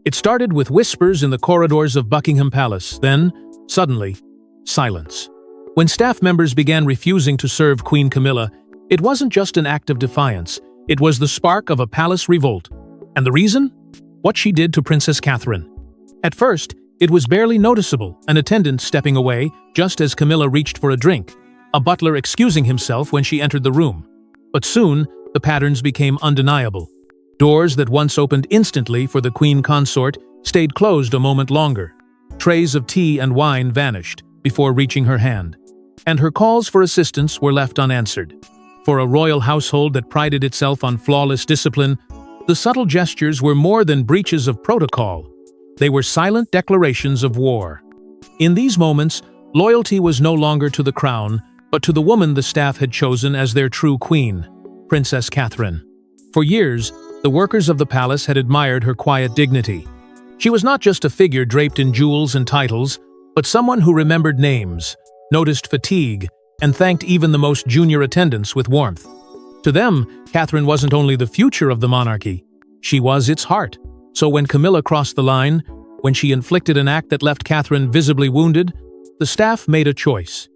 It started with whispers in the corridors of Buckingham Palace, then, suddenly, silence. When staff members began refusing to serve Queen Camilla, it wasn't just an act of defiance, it was the spark of a palace revolt. And the reason? What she did to Princess Catherine. At first, it was barely noticeable, an attendant stepping away just as Camilla reached for a drink, a butler excusing himself when she entered the room. But soon, the patterns became undeniable. Doors that once opened instantly for the Queen Consort stayed closed a moment longer. Trays of tea and wine vanished before reaching her hand. And her calls for assistance were left unanswered. For a royal household that prided itself on flawless discipline, the subtle gestures were more than breaches of protocol. They were silent declarations of war. In these moments, loyalty was no longer to the crown, but to the woman the staff had chosen as their true queen, Princess Catherine. For years, the workers of the palace had admired her quiet dignity. She was not just a figure draped in jewels and titles, but someone who remembered names, noticed fatigue, and thanked even the most junior attendants with warmth. To them, Catherine wasn't only the future of the monarchy, she was its heart. So when Camilla crossed the line, when she inflicted an act that left Catherine visibly wounded, the staff made a choice.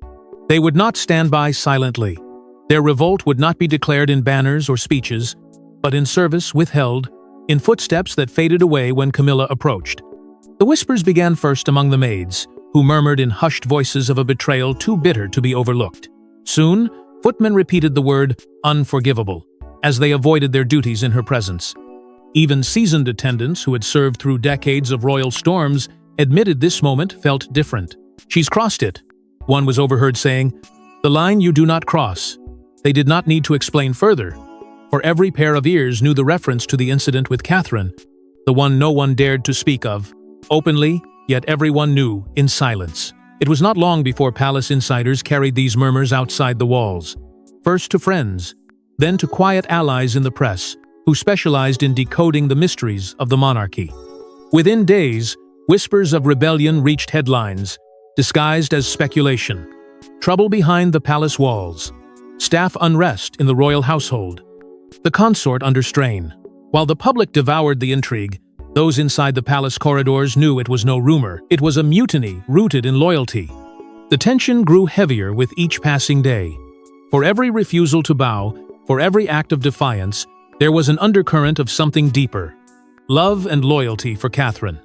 They would not stand by silently. Their revolt would not be declared in banners or speeches, but in service withheld, in footsteps that faded away when Camilla approached. The whispers began first among the maids, who murmured in hushed voices of a betrayal too bitter to be overlooked. Soon, footmen repeated the word unforgivable, as they avoided their duties in her presence. Even seasoned attendants who had served through decades of royal storms admitted this moment felt different. "She's crossed it," one was overheard saying, "the line you do not cross." They did not need to explain further, for every pair of ears knew the reference to the incident with Catherine, the one no one dared to speak of, openly, yet everyone knew in silence. It was not long before palace insiders carried these murmurs outside the walls, first to friends, then to quiet allies in the press, who specialized in decoding the mysteries of the monarchy. Within days, whispers of rebellion reached headlines, disguised as speculation. Trouble behind the palace walls. Staff unrest in the royal household. The consort under strain. While the public devoured the intrigue, those inside the palace corridors knew it was no rumor. It was a mutiny rooted in loyalty. The tension grew heavier with each passing day. For every refusal to bow, for every act of defiance, there was an undercurrent of something deeper. Love and loyalty for Catherine.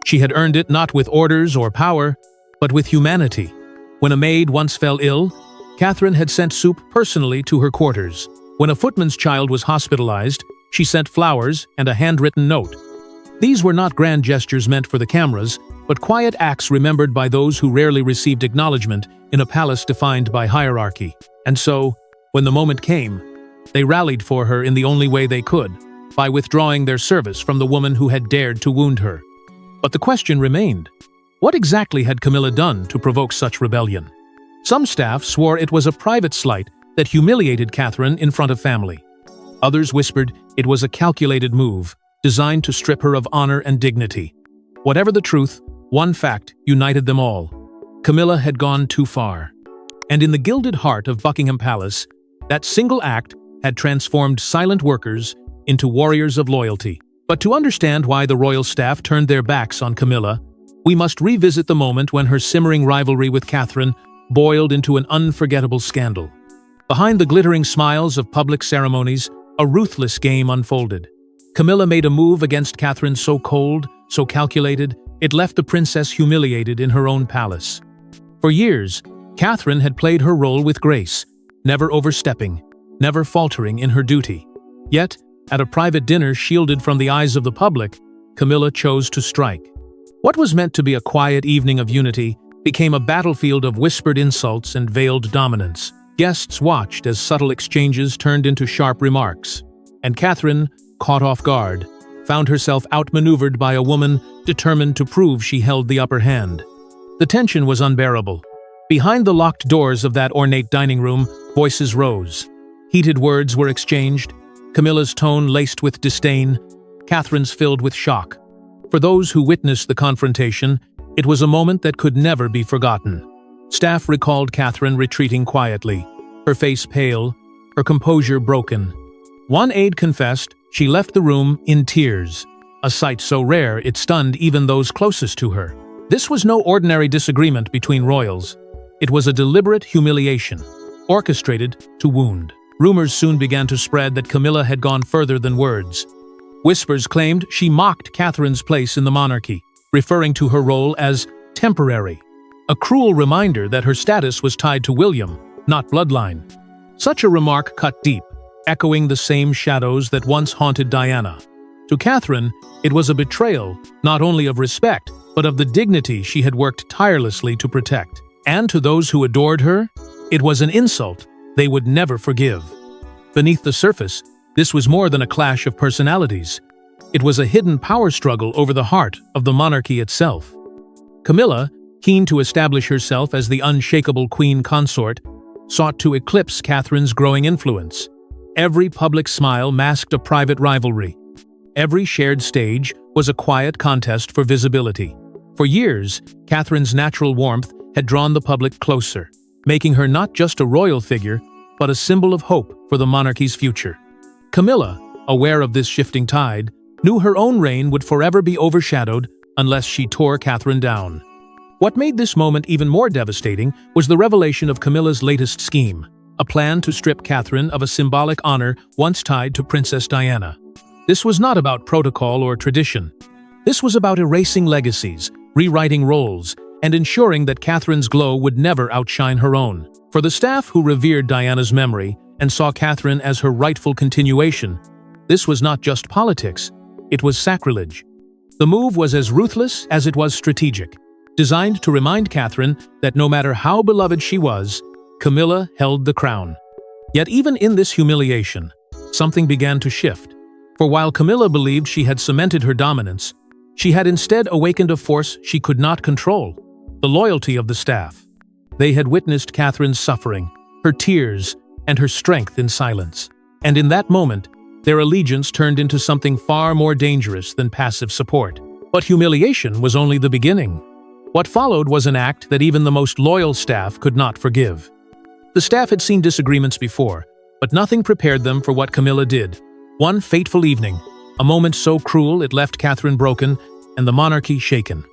She had earned it not with orders or power, but with humanity. When a maid once fell ill, Catherine had sent soup personally to her quarters. When a footman's child was hospitalized, she sent flowers and a handwritten note. These were not grand gestures meant for the cameras, but quiet acts remembered by those who rarely received acknowledgement in a palace defined by hierarchy. And so, when the moment came, they rallied for her in the only way they could, by withdrawing their service from the woman who had dared to wound her. But the question remained, what exactly had Camilla done to provoke such rebellion? Some staff swore it was a private slight that humiliated Catherine in front of family. Others whispered it was a calculated move, designed to strip her of honor and dignity. Whatever the truth, one fact united them all. Camilla had gone too far. And in the gilded heart of Buckingham Palace, that single act had transformed silent workers into warriors of loyalty. But to understand why the royal staff turned their backs on Camilla, we must revisit the moment when her simmering rivalry with Catherine boiled into an unforgettable scandal. Behind the glittering smiles of public ceremonies, a ruthless game unfolded. Camilla made a move against Catherine so cold, so calculated, it left the princess humiliated in her own palace. For years, Catherine had played her role with grace, never overstepping, never faltering in her duty. Yet, at a private dinner shielded from the eyes of the public, Camilla chose to strike. What was meant to be a quiet evening of unity became a battlefield of whispered insults and veiled dominance. Guests watched as subtle exchanges turned into sharp remarks, and Catherine, caught off guard, found herself outmaneuvered by a woman determined to prove she held the upper hand. The tension was unbearable. Behind the locked doors of that ornate dining room, voices rose. Heated words were exchanged, Camilla's tone laced with disdain, Catherine's filled with shock. For those who witnessed the confrontation, it was a moment that could never be forgotten. Staff recalled Catherine retreating quietly, her face pale, her composure broken. One aide confessed she left the room in tears, a sight so rare it stunned even those closest to her. This was no ordinary disagreement between royals. It was a deliberate humiliation, orchestrated to wound. Rumors soon began to spread that Camilla had gone further than words. Whispers claimed she mocked Catherine's place in the monarchy, referring to her role as temporary, a cruel reminder that her status was tied to William, not bloodline. Such a remark cut deep, echoing the same shadows that once haunted Diana. To Catherine, it was a betrayal not only of respect, but of the dignity she had worked tirelessly to protect. And to those who adored her, it was an insult they would never forgive. Beneath the surface, this was more than a clash of personalities. It was a hidden power struggle over the heart of the monarchy itself. Camilla, keen to establish herself as the unshakable Queen Consort, sought to eclipse Catherine's growing influence. Every public smile masked a private rivalry. Every shared stage was a quiet contest for visibility. For years, Catherine's natural warmth had drawn the public closer, making her not just a royal figure, but a symbol of hope for the monarchy's future. Camilla, aware of this shifting tide, knew her own reign would forever be overshadowed unless she tore Catherine down. What made this moment even more devastating was the revelation of Camilla's latest scheme, a plan to strip Catherine of a symbolic honor once tied to Princess Diana. This was not about protocol or tradition. This was about erasing legacies, rewriting roles, and ensuring that Catherine's glow would never outshine her own. For the staff who revered Diana's memory and saw Catherine as her rightful continuation, this was not just politics, it was sacrilege. The move was as ruthless as it was strategic, designed to remind Catherine that no matter how beloved she was, Camilla held the crown. Yet even in this humiliation, something began to shift. For while Camilla believed she had cemented her dominance, she had instead awakened a force she could not control: the loyalty of the staff. They had witnessed Catherine's suffering, her tears, and her strength in silence. And in that moment, their allegiance turned into something far more dangerous than passive support. But humiliation was only the beginning. What followed was an act that even the most loyal staff could not forgive. The staff had seen disagreements before, but nothing prepared them for what Camilla did. One fateful evening, a moment so cruel it left Catherine broken and the monarchy shaken.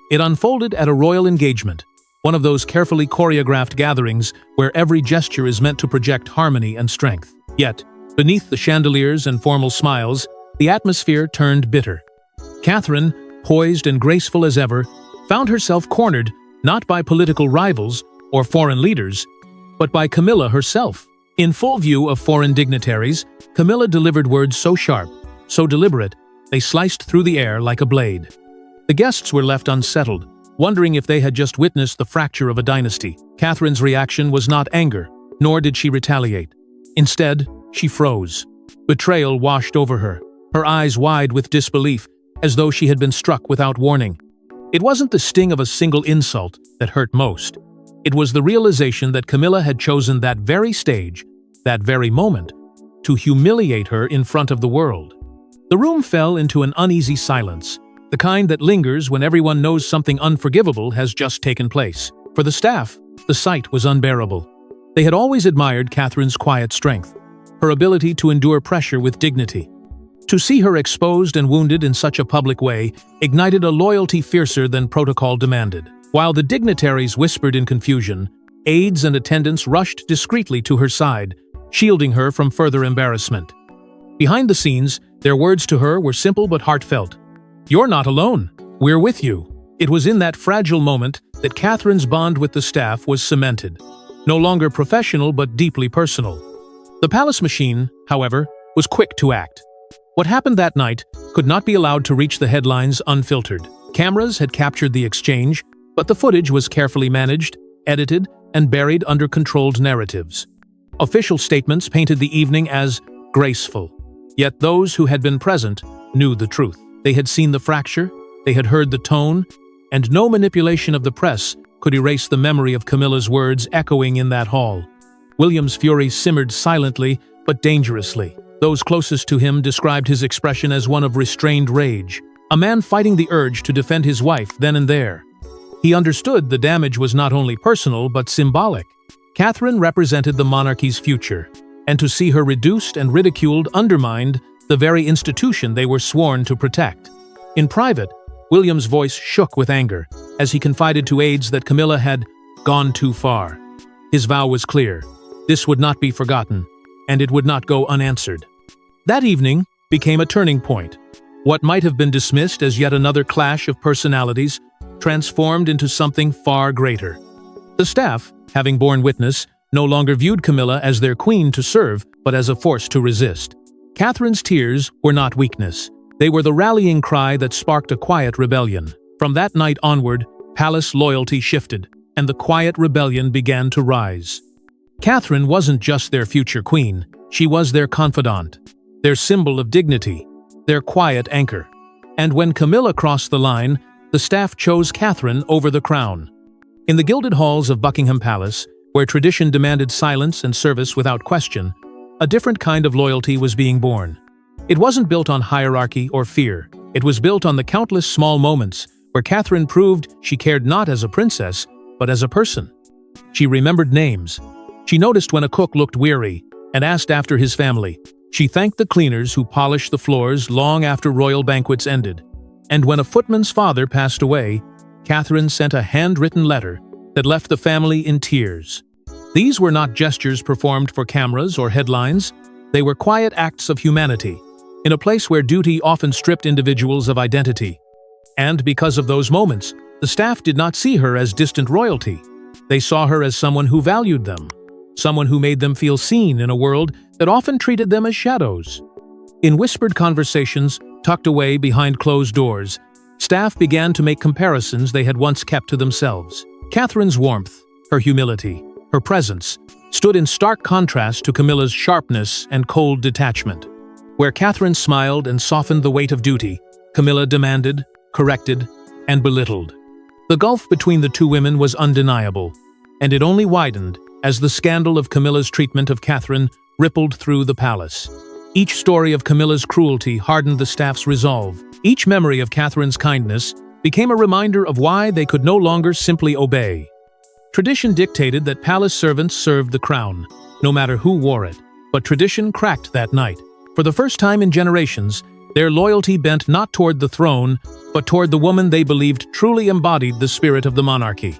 It unfolded at a royal engagement, one of those carefully choreographed gatherings where every gesture is meant to project harmony and strength. Yet, beneath the chandeliers and formal smiles, the atmosphere turned bitter. Catherine, poised and graceful as ever, found herself cornered not by political rivals or foreign leaders, but by Camilla herself. In full view of foreign dignitaries, Camilla delivered words so sharp, so deliberate, they sliced through the air like a blade. The guests were left unsettled, wondering if they had just witnessed the fracture of a dynasty. Catherine's reaction was not anger, nor did she retaliate. Instead, she froze. Betrayal washed over her eyes wide with disbelief, as though she had been struck without warning. It wasn't the sting of a single insult that hurt most. It was the realization that Camilla had chosen that very stage, that very moment, to humiliate her in front of the world. The room fell into an uneasy silence, the kind that lingers when everyone knows something unforgivable has just taken place. For the staff, the sight was unbearable. They had always admired Catherine's quiet strength, her ability to endure pressure with dignity. To see her exposed and wounded in such a public way ignited a loyalty fiercer than protocol demanded. While the dignitaries whispered in confusion, aides and attendants rushed discreetly to her side, shielding her from further embarrassment. Behind the scenes, their words to her were simple but heartfelt. "You're not alone. We're with you." It was in that fragile moment that Catherine's bond with the staff was cemented, no longer professional but deeply personal. The palace machine, however, was quick to act. What happened that night could not be allowed to reach the headlines unfiltered. Cameras had captured the exchange, but the footage was carefully managed, edited, and buried under controlled narratives. Official statements painted the evening as graceful. Yet those who had been present knew the truth. They had seen the fracture, they had heard the tone, and no manipulation of the press could erase the memory of Camilla's words echoing in that hall. William's fury simmered silently but dangerously. Those closest to him described his expression as one of restrained rage, a man fighting the urge to defend his wife then and there. He understood the damage was not only personal but symbolic. Catherine represented the monarchy's future, and to see her reduced and ridiculed undermined the very institution they were sworn to protect. In private, William's voice shook with anger as he confided to aides that Camilla had gone too far. His vow was clear. This would not be forgotten, and it would not go unanswered. That evening became a turning point. What might have been dismissed as yet another clash of personalities transformed into something far greater. The staff, having borne witness, no longer viewed Camilla as their queen to serve, but as a force to resist. Catherine's tears were not weakness. They were the rallying cry that sparked a quiet rebellion. From that night onward, palace loyalty shifted, and the quiet rebellion began to rise. Catherine wasn't just their future queen, she was their confidant, their symbol of dignity, their quiet anchor. And when Camilla crossed the line, the staff chose Catherine over the crown. In the gilded halls of Buckingham Palace, where tradition demanded silence and service without question, a different kind of loyalty was being born. It wasn't built on hierarchy or fear. It was built on the countless small moments where Catherine proved she cared not as a princess, but as a person. She remembered names. She noticed when a cook looked weary and asked after his family. She thanked the cleaners who polished the floors long after royal banquets ended. And when a footman's father passed away, Catherine sent a handwritten letter that left the family in tears. These were not gestures performed for cameras or headlines. They were quiet acts of humanity, in a place where duty often stripped individuals of identity. And because of those moments, the staff did not see her as distant royalty. They saw her as someone who valued them, someone who made them feel seen in a world that often treated them as shadows. In whispered conversations, tucked away behind closed doors, staff began to make comparisons they had once kept to themselves. Catherine's warmth, her humility, her presence, stood in stark contrast to Camilla's sharpness and cold detachment. Where Catherine smiled and softened the weight of duty, Camilla demanded, corrected, and belittled. The gulf between the two women was undeniable, and it only widened as the scandal of Camilla's treatment of Catherine rippled through the palace. Each story of Camilla's cruelty hardened the staff's resolve. Each memory of Catherine's kindness became a reminder of why they could no longer simply obey. Tradition dictated that palace servants served the crown, no matter who wore it, but tradition cracked that night. For the first time in generations, their loyalty bent not toward the throne, but toward the woman they believed truly embodied the spirit of the monarchy.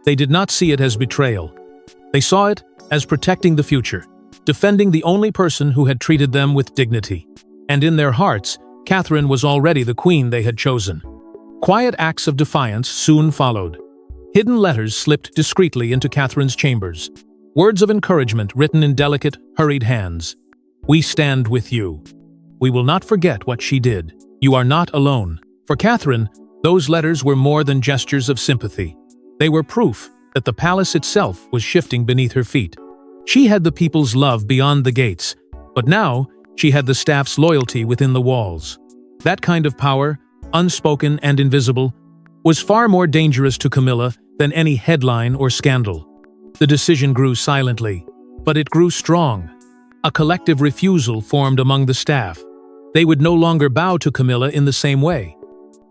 They did not see it as betrayal. They saw it as protecting the future, defending the only person who had treated them with dignity. And in their hearts, Catherine was already the queen they had chosen. Quiet acts of defiance soon followed. Hidden letters slipped discreetly into Catherine's chambers. Words of encouragement written in delicate, hurried hands. "We stand with you. We will not forget what she did. You are not alone." For Catherine, those letters were more than gestures of sympathy. They were proof that the palace itself was shifting beneath her feet. She had the people's love beyond the gates, but now she had the staff's loyalty within the walls. That kind of power, unspoken and invisible, was far more dangerous to Camilla than any headline or scandal. The decision grew silently, but it grew strong. A collective refusal formed among the staff. They would no longer bow to Camilla in the same way.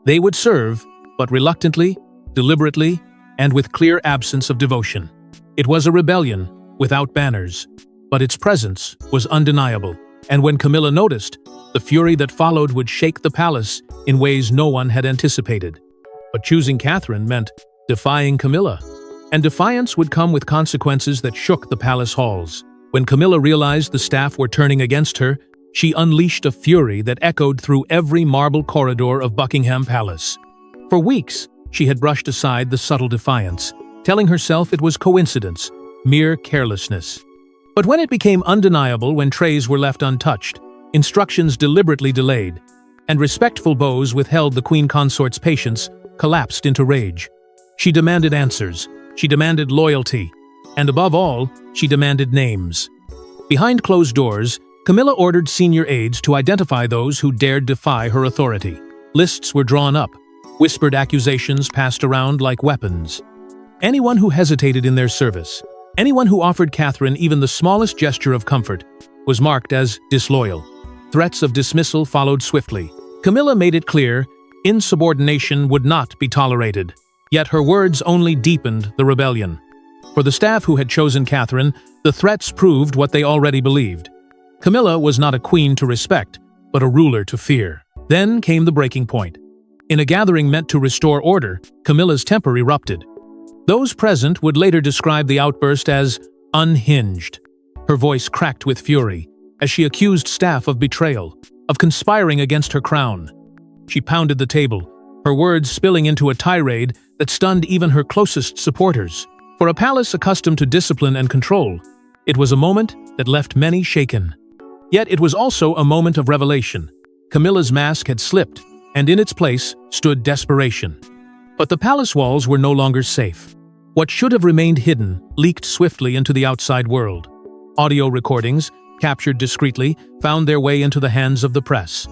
They would serve, but reluctantly, deliberately, and with clear absence of devotion. It was a rebellion, without banners, but its presence was undeniable. And when Camilla noticed, the fury that followed would shake the palace in ways no one had anticipated. But choosing Catherine meant defying Camilla, and defiance would come with consequences that shook the palace halls. When Camilla realized the staff were turning against her, she unleashed a fury that echoed through every marble corridor of Buckingham Palace. For weeks, she had brushed aside the subtle defiance, telling herself it was coincidence, mere carelessness. But when it became undeniable, when trays were left untouched, instructions deliberately delayed, and respectful bows withheld the Queen Consort's patience, collapsed into rage. She demanded answers, she demanded loyalty, and above all, she demanded names. Behind closed doors, Camilla ordered senior aides to identify those who dared defy her authority. Lists were drawn up, whispered accusations passed around like weapons. Anyone who hesitated in their service, anyone who offered Catherine even the smallest gesture of comfort, was marked as disloyal. Threats of dismissal followed swiftly. Camilla made it clear insubordination would not be tolerated, yet her words only deepened the rebellion. For the staff who had chosen Catherine, the threats proved what they already believed. Camilla was not a queen to respect, but a ruler to fear. Then came the breaking point. In a gathering meant to restore order, Camilla's temper erupted. Those present would later describe the outburst as unhinged. Her voice cracked with fury as she accused staff of betrayal, of conspiring against her crown. She pounded the table, her words spilling into a tirade that stunned even her closest supporters. For a palace accustomed to discipline and control, it was a moment that left many shaken. Yet it was also a moment of revelation. Camilla's mask had slipped, and in its place stood desperation. But the palace walls were no longer safe. What should have remained hidden leaked swiftly into the outside world. Audio recordings, captured discreetly, found their way into the hands of the press.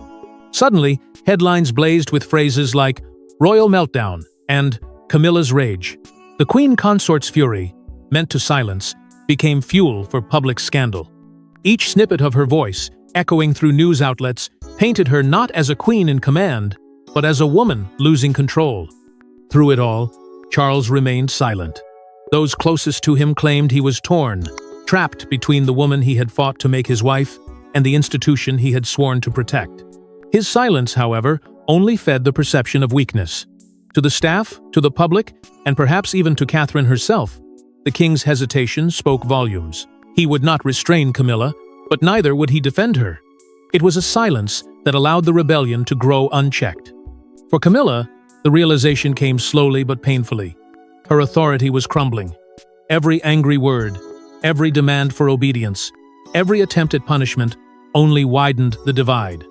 Suddenly, headlines blazed with phrases like "Royal Meltdown" and "Camilla's Rage." The Queen Consort's fury, meant to silence, became fuel for public scandal. Each snippet of her voice, echoing through news outlets, painted her not as a queen in command, but as a woman losing control. Through it all, Charles remained silent. Those closest to him claimed he was torn, trapped between the woman he had fought to make his wife and the institution he had sworn to protect. His silence, however, only fed the perception of weakness. To the staff, to the public, and perhaps even to Catherine herself, the king's hesitation spoke volumes. He would not restrain Camilla, but neither would he defend her. It was a silence that allowed the rebellion to grow unchecked. For Camilla, the realization came slowly but painfully. Her authority was crumbling. Every angry word, every demand for obedience, every attempt at punishment only widened the divide.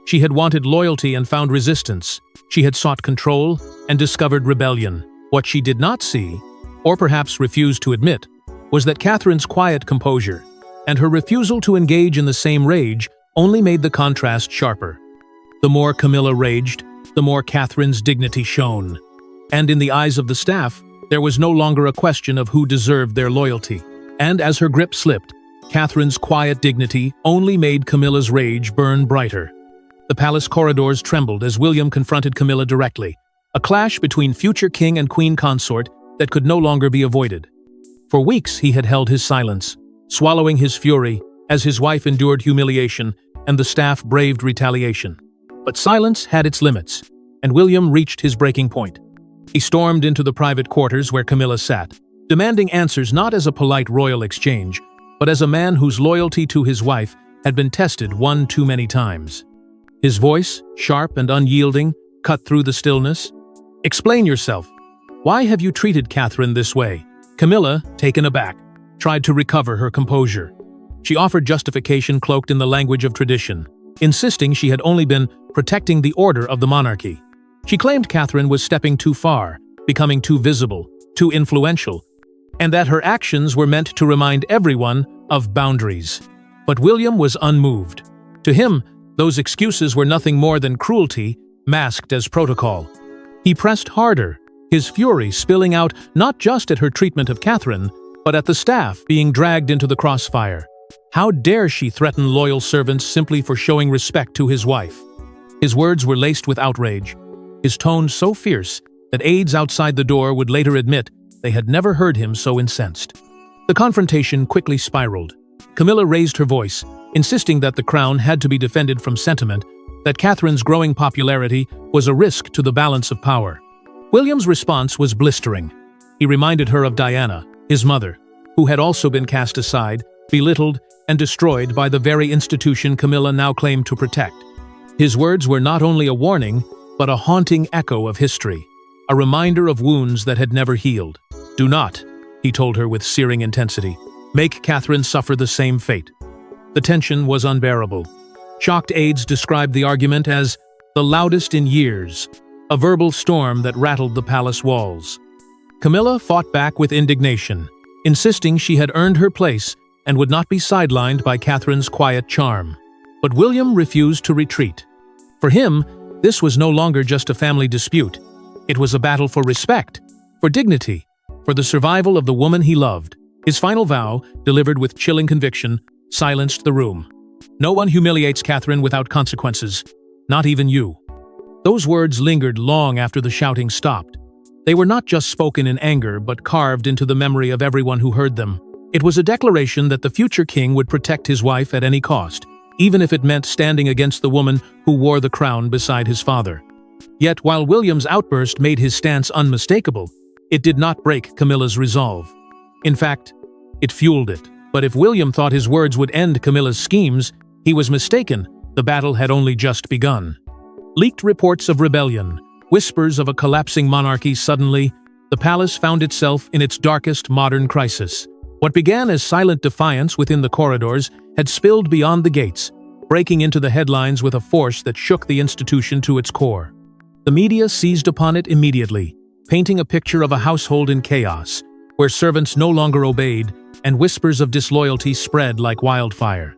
She had wanted loyalty and found resistance. She had sought control and discovered rebellion. What she did not see, or perhaps refused to admit, was that Catherine's quiet composure and her refusal to engage in the same rage only made the contrast sharper. The more Camilla raged, the more Catherine's dignity shone. And in the eyes of the staff, there was no longer a question of who deserved their loyalty. And as her grip slipped, Catherine's quiet dignity only made Camilla's rage burn brighter. The palace corridors trembled as William confronted Camilla directly, a clash between future king and queen consort that could no longer be avoided. For weeks he had held his silence, swallowing his fury as his wife endured humiliation and the staff braved retaliation. But silence had its limits, and William reached his breaking point. He stormed into the private quarters where Camilla sat, demanding answers not as a polite royal exchange, but as a man whose loyalty to his wife had been tested one too many times. His voice, sharp and unyielding, cut through the stillness. "Explain yourself. Why have you treated Catherine this way?" Camilla, taken aback, tried to recover her composure. She offered justification cloaked in the language of tradition, insisting she had only been protecting the order of the monarchy. She claimed Catherine was stepping too far, becoming too visible, too influential, and that her actions were meant to remind everyone of boundaries. But William was unmoved. To him, those excuses were nothing more than cruelty masked as protocol. He pressed harder, his fury spilling out not just at her treatment of Catherine, but at the staff being dragged into the crossfire. How dare she threaten loyal servants simply for showing respect to his wife? His words were laced with outrage, his tone so fierce that aides outside the door would later admit they had never heard him so incensed. The confrontation quickly spiraled. Camilla raised her voice, insisting that the crown had to be defended from sentiment, that Catherine's growing popularity was a risk to the balance of power. William's response was blistering. He reminded her of Diana, his mother, who had also been cast aside, belittled, and destroyed by the very institution Camilla now claimed to protect. His words were not only a warning, but a haunting echo of history, a reminder of wounds that had never healed. "Do not," he told her with searing intensity, "make Catherine suffer the same fate." The tension was unbearable. Shocked aides described the argument as the loudest in years, a verbal storm that rattled the palace walls. Camilla fought back with indignation, insisting she had earned her place and would not be sidelined by Catherine's quiet charm. But William refused to retreat. For him, this was no longer just a family dispute. It was a battle for respect, for dignity, for the survival of the woman he loved. His final vow, delivered with chilling conviction, silenced the room. "No one humiliates Catherine without consequences, not even you." Those words lingered long after the shouting stopped. They were not just spoken in anger, but carved into the memory of everyone who heard them. It was a declaration that the future king would protect his wife at any cost, even if it meant standing against the woman who wore the crown beside his father. Yet, while William's outburst made his stance unmistakable, it did not break Camilla's resolve. In fact, it fueled it. But if William thought his words would end Camilla's schemes, he was mistaken. The battle had only just begun. Leaked reports of rebellion, whispers of a collapsing monarchy. Suddenly, the palace found itself in its darkest modern crisis. What began as silent defiance within the corridors had spilled beyond the gates, breaking into the headlines with a force that shook the institution to its core. The media seized upon it immediately, painting a picture of a household in chaos, where servants no longer obeyed and whispers of disloyalty spread like wildfire.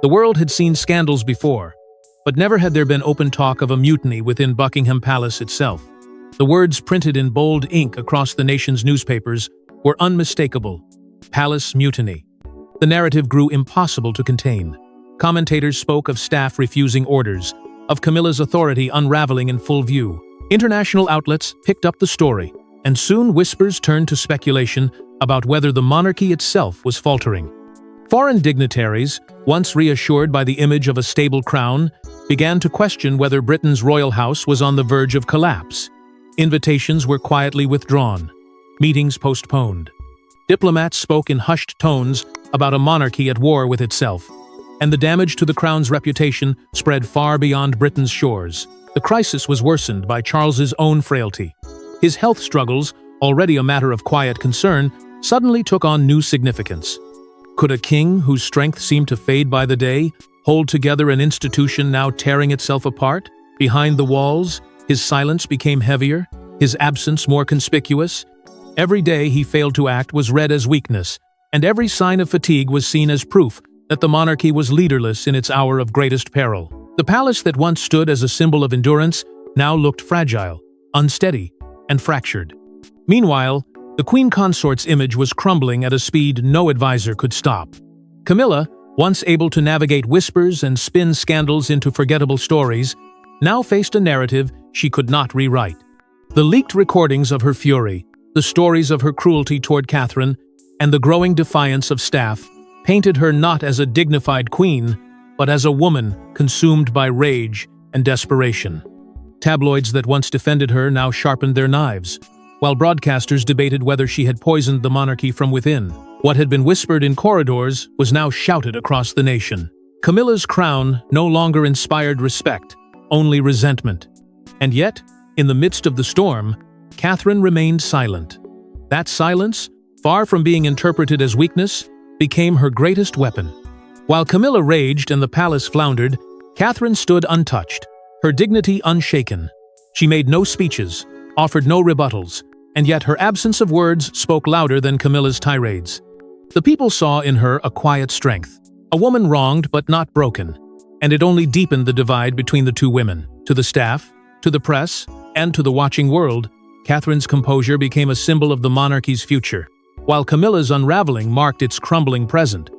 The world had seen scandals before, but never had there been open talk of a mutiny within Buckingham Palace itself. The words printed in bold ink across the nation's newspapers were unmistakable: Palace Mutiny. The narrative grew impossible to contain. Commentators spoke of staff refusing orders, of Camilla's authority unraveling in full view. International outlets picked up the story, and soon whispers turned to speculation about whether the monarchy itself was faltering. Foreign dignitaries, once reassured by the image of a stable crown, began to question whether Britain's royal house was on the verge of collapse. Invitations were quietly withdrawn, meetings postponed. Diplomats spoke in hushed tones about a monarchy at war with itself, and the damage to the crown's reputation spread far beyond Britain's shores. The crisis was worsened by Charles's own frailty. His health struggles, already a matter of quiet concern, suddenly took on new significance. Could a king whose strength seemed to fade by the day hold together an institution now tearing itself apart? Behind the walls, his silence became heavier, his absence more conspicuous. Every day he failed to act was read as weakness, and every sign of fatigue was seen as proof that the monarchy was leaderless in its hour of greatest peril. The palace that once stood as a symbol of endurance now looked fragile, unsteady, and fractured. Meanwhile, the Queen Consort's image was crumbling at a speed no advisor could stop. Camilla, once able to navigate whispers and spin scandals into forgettable stories, now faced a narrative she could not rewrite. The leaked recordings of her fury, the stories of her cruelty toward Catherine, and the growing defiance of staff painted her not as a dignified queen, but as a woman consumed by rage and desperation. Tabloids that once defended her now sharpened their knives, while broadcasters debated whether she had poisoned the monarchy from within. What had been whispered in corridors was now shouted across the nation. Camilla's crown no longer inspired respect, only resentment. And yet, in the midst of the storm, Catherine remained silent. That silence, far from being interpreted as weakness, became her greatest weapon. While Camilla raged and the palace floundered, Catherine stood untouched, her dignity unshaken. She made no speeches, offered no rebuttals, and yet her absence of words spoke louder than Camilla's tirades. The people saw in her a quiet strength, a woman wronged but not broken, and it only deepened the divide between the two women. To the staff, to the press, and to the watching world, Catherine's composure became a symbol of the monarchy's future, while Camilla's unraveling marked its crumbling present.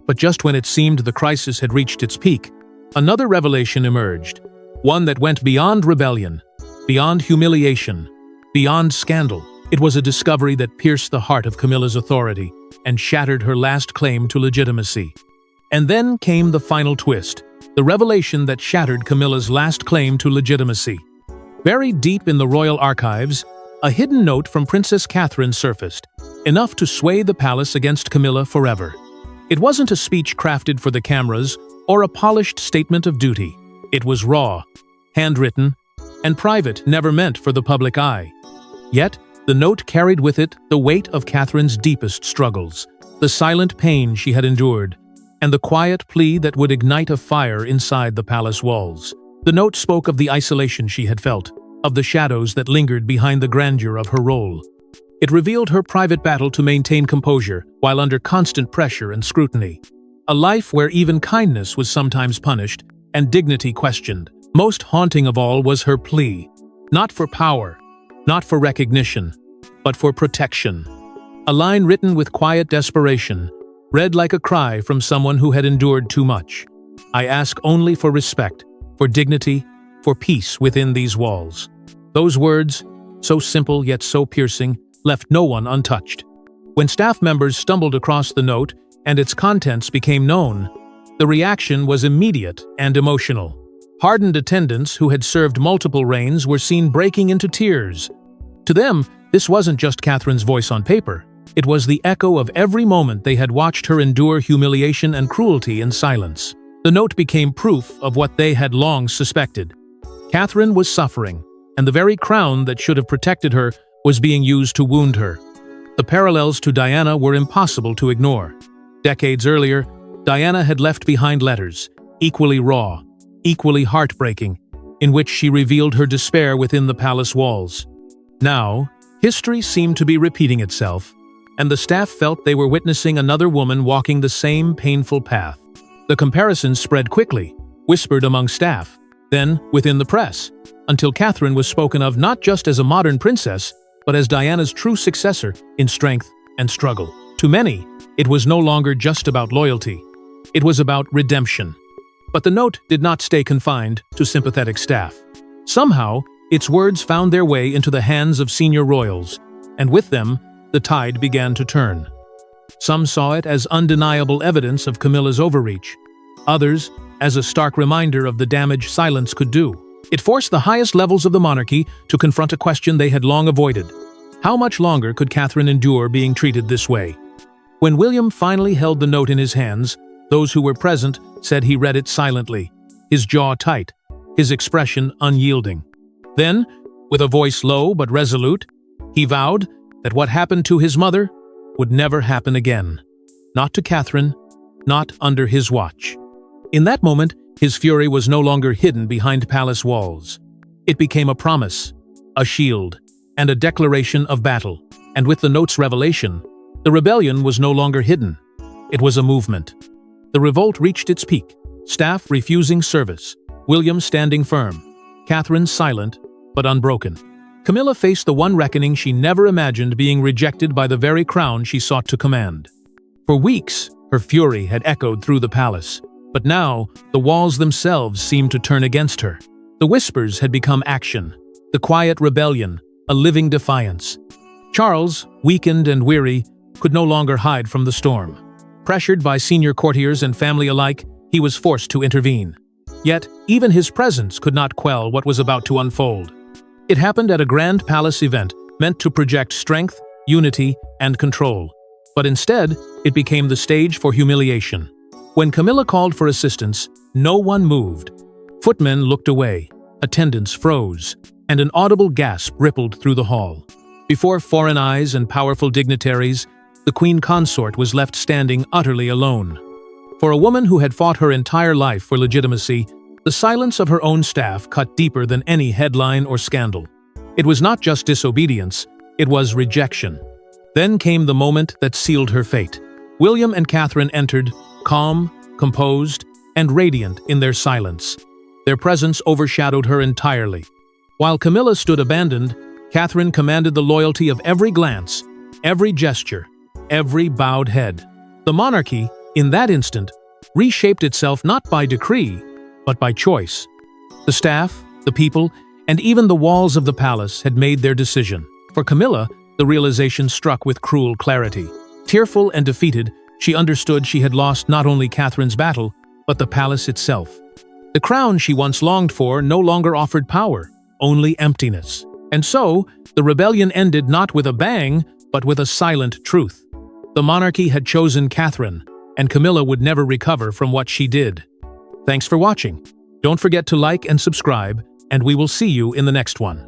But just when it seemed the crisis had reached its peak, another revelation emerged, one that went beyond rebellion, beyond humiliation, beyond scandal. It was a discovery that pierced the heart of Camilla's authority and shattered her last claim to legitimacy. And then came the final twist, the revelation that shattered Camilla's last claim to legitimacy. Buried deep in the royal archives, a hidden note from Princess Catherine surfaced, enough to sway the palace against Camilla forever. It wasn't a speech crafted for the cameras or a polished statement of duty. It was raw, handwritten, and private, never meant for the public eye. Yet, the note carried with it the weight of Catherine's deepest struggles, the silent pain she had endured, and the quiet plea that would ignite a fire inside the palace walls. The note spoke of the isolation she had felt, of the shadows that lingered behind the grandeur of her role. It revealed her private battle to maintain composure while under constant pressure and scrutiny. A life where even kindness was sometimes punished and dignity questioned. Most haunting of all was her plea, not for power, not for recognition, but for protection. A line written with quiet desperation, read like a cry from someone who had endured too much. I ask only for respect, for dignity, for peace within these walls. Those words, so simple yet so piercing, left no one untouched. When staff members stumbled across the note and its contents became known, the reaction was immediate and emotional. Hardened attendants who had served multiple reigns were seen breaking into tears. To them, this wasn't just Catherine's voice on paper. It was the echo of every moment they had watched her endure humiliation and cruelty in silence. The note became proof of what they had long suspected. Catherine was suffering, and the very crown that should have protected her was being used to wound her. The parallels to Diana were impossible to ignore. Decades earlier, Diana had left behind letters, equally raw, equally heartbreaking, in which she revealed her despair within the palace walls. Now, history seemed to be repeating itself, and the staff felt they were witnessing another woman walking the same painful path. The comparisons spread quickly, whispered among staff, then within the press, until Catherine was spoken of not just as a modern princess, but as Diana's true successor in strength and struggle. To many, it was no longer just about loyalty. It was about redemption. But the note did not stay confined to sympathetic staff. Somehow, its words found their way into the hands of senior royals, and with them, the tide began to turn. Some saw it as undeniable evidence of Camilla's overreach. Others, as a stark reminder of the damage silence could do. It forced the highest levels of the monarchy to confront a question they had long avoided. How much longer could Catherine endure being treated this way? When William finally held the note in his hands, those who were present said he read it silently, his jaw tight, his expression unyielding. Then, with a voice low but resolute, he vowed that what happened to his mother would never happen again. Not to Catherine, not under his watch. In that moment, his fury was no longer hidden behind palace walls. It became a promise, a shield, and a declaration of battle. And with the note's revelation, the rebellion was no longer hidden. It was a movement. The revolt reached its peak, staff refusing service, William standing firm, Catherine silent but unbroken. Camilla faced the one reckoning she never imagined, being rejected by the very crown she sought to command. For weeks, her fury had echoed through the palace, but now the walls themselves seemed to turn against her. The whispers had become action, the quiet rebellion, a living defiance. Charles, weakened and weary, could no longer hide from the storm. Pressured by senior courtiers and family alike, he was forced to intervene. Yet, even his presence could not quell what was about to unfold. It happened at a grand palace event meant to project strength, unity, and control. But instead, it became the stage for humiliation. When Camilla called for assistance, no one moved. Footmen looked away, attendants froze, and an audible gasp rippled through the hall. Before foreign eyes and powerful dignitaries, the Queen Consort was left standing utterly alone. For a woman who had fought her entire life for legitimacy, the silence of her own staff cut deeper than any headline or scandal. It was not just disobedience, it was rejection. Then came the moment that sealed her fate. William and Catherine entered, calm, composed, and radiant in their silence. Their presence overshadowed her entirely. While Camilla stood abandoned, Catherine commanded the loyalty of every glance, every gesture, every bowed head. The monarchy, in that instant, reshaped itself not by decree, but by choice. The staff, the people, and even the walls of the palace had made their decision. For Camilla, the realization struck with cruel clarity. Tearful and defeated, she understood she had lost not only Catherine's battle, but the palace itself. The crown she once longed for no longer offered power, only emptiness. And so, the rebellion ended not with a bang, but with a silent truth. The monarchy had chosen Catherine, and Camilla would never recover from what she did. Thanks for watching. Don't forget to like and subscribe, and we will see you in the next one.